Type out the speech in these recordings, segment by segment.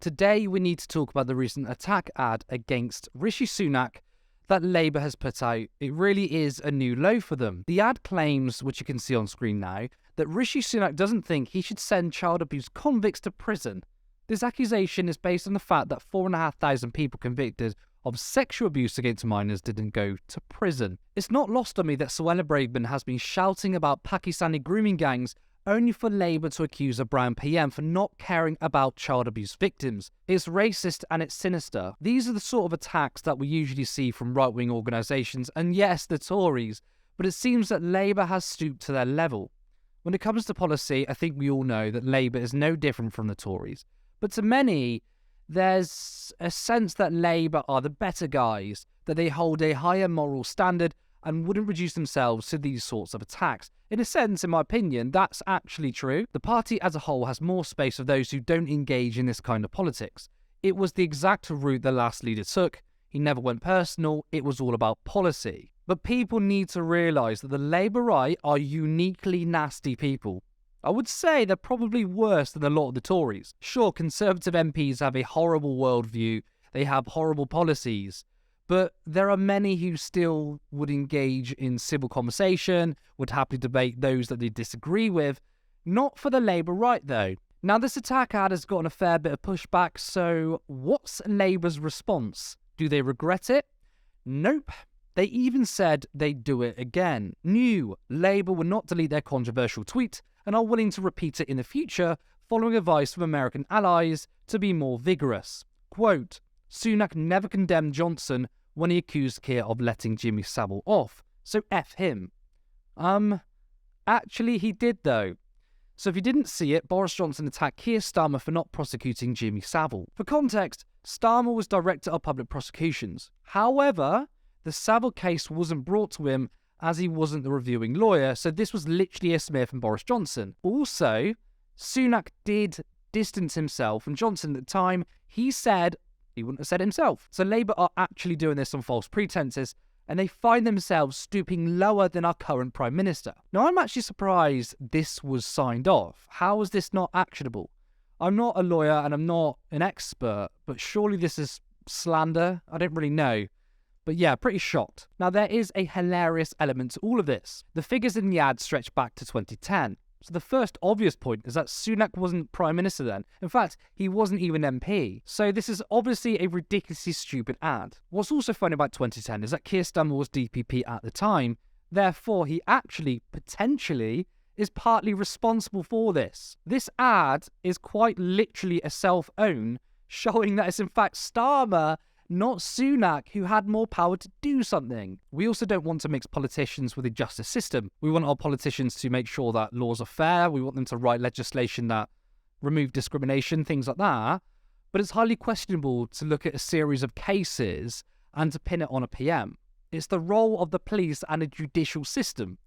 Today we need to talk about the recent attack ad against Rishi Sunak that Labour has put out. It really is a new low for them. The ad claims, which you can see on screen now, that Rishi Sunak doesn't think he should send child abuse convicts to prison. This accusation is based on the fact that 4,500 people convicted of sexual abuse against minors didn't go to prison. It's not lost on me that Suella Braverman has been shouting about Pakistani grooming gangs only for Labour to accuse a Brown PM for not caring about child abuse victims. It's racist and it's sinister. These are the sort of attacks that we usually see from right-wing organisations, and yes, the Tories, but it seems that Labour has stooped to their level. When it comes to policy, I think we all know that Labour is no different from the Tories. But to many, there's a sense that Labour are the better guys, that they hold a higher moral standard and wouldn't reduce themselves to these sorts of attacks. In a sense, in my opinion, that's actually true. The party as a whole has more space for those who don't engage in this kind of politics. It was the exact route the last leader took. He never went personal, it was all about policy. But people need to realise that the Labour right are uniquely nasty people. I would say they're probably worse than a lot of the Tories. Sure, Conservative MPs have a horrible worldview, they have horrible policies, but there are many who still would engage in civil conversation, would happily debate those that they disagree with. Not for the Labour right, though. Now, this attack ad has gotten a fair bit of pushback, so what's Labour's response? Do they regret it? Nope. They even said they'd do it again. New, Labour will not delete their controversial tweet and are willing to repeat it in the future, following advice from American allies to be more vigorous. Quote, Sunak never condemned Johnson when he accused Keir of letting Jimmy Savile off, so F him. Actually he did though. So if you didn't see it, Boris Johnson attacked Keir Starmer for not prosecuting Jimmy Savile. For context, Starmer was Director of Public Prosecutions. However, the Savile case wasn't brought to him as he wasn't the reviewing lawyer, so this was literally a smear from Boris Johnson. Also, Sunak did distance himself from Johnson at the time. He said he wouldn't have said himself. So Labour are actually doing this on false pretences, and they find themselves stooping lower than our current Prime Minister. Now, I'm actually surprised this was signed off. How is this not actionable? I'm not a lawyer and I'm not an expert, but surely this is slander? I don't really know. But yeah, pretty shocked. Now, there is a hilarious element to all of this. The figures in the ad stretch back to 2010. So the first obvious point is that Sunak wasn't Prime Minister then. In fact, he wasn't even MP. So this is obviously a ridiculously stupid ad. What's also funny about 2010 is that Keir Starmer was DPP at the time. Therefore, he actually, potentially, is partly responsible for this. This ad is quite literally a self-own, showing that it's in fact Starmer, not Sunak, who had more power to do something. We also don't want to mix politicians with the justice system. We want our politicians to make sure that laws are fair. We want them to write legislation that remove discrimination, things like that. But it's highly questionable to look at a series of cases and to pin it on a PM. It's the role of the police and a judicial system.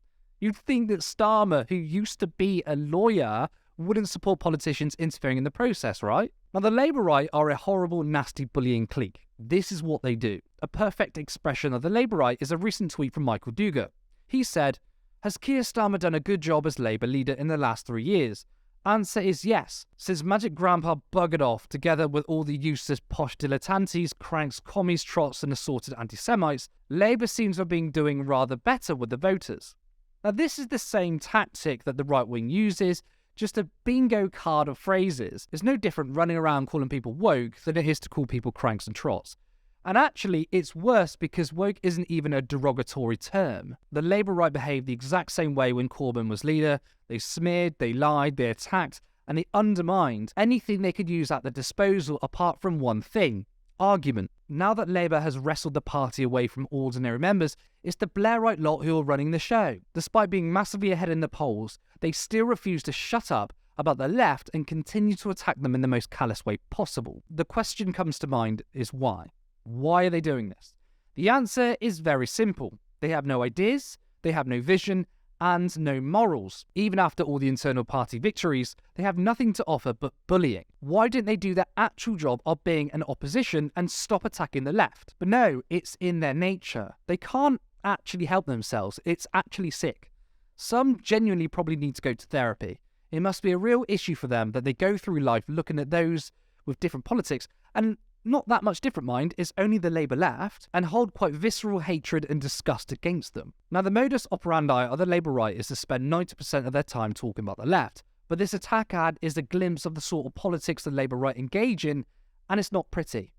You'd think that Starmer, who used to be a lawyer, wouldn't support politicians interfering in the process, right? Now, the Labour right are a horrible, nasty bullying clique. This is what they do. A perfect expression of the Labour right is a recent tweet from Michael Dugar. He said, has Keir Starmer done a good job as Labour leader in the last 3 years? Answer is yes. Since Magic Grandpa buggered off, together with all the useless posh dilettantes, cranks, commies, trots and assorted anti-Semites, Labour seems to have been doing rather better with the voters. Now, this is the same tactic that the right wing uses, just a bingo card of phrases. It's no different running around calling people woke than it is to call people cranks and trots. And actually, it's worse because woke isn't even a derogatory term. The Labour right behaved the exact same way when Corbyn was leader. They smeared, they lied, they attacked, and they undermined anything they could use at their disposal apart from one thing: argument. Now that Labour has wrestled the party away from ordinary members, it's the Blairite lot who are running the show. Despite being massively ahead in the polls, they still refuse to shut up about the left and continue to attack them in the most callous way possible. The question comes to mind is why? Why are they doing this? The answer is very simple. They have no ideas, they have no vision, and no morals. Even after all the internal party victories, they have nothing to offer but bullying. Why didn't they do their actual job of being an opposition and stop attacking the left? But no, it's in their nature. They can't actually help themselves. It's actually sick. Some genuinely probably need to go to therapy. It must be a real issue for them that they go through life looking at those with different politics, and not that much different, mind, is only the Labour left, and hold quite visceral hatred and disgust against them. Now, the modus operandi of the Labour right is to spend 90% of their time talking about the left, but this attack ad is a glimpse of the sort of politics the Labour right engage in, and it's not pretty.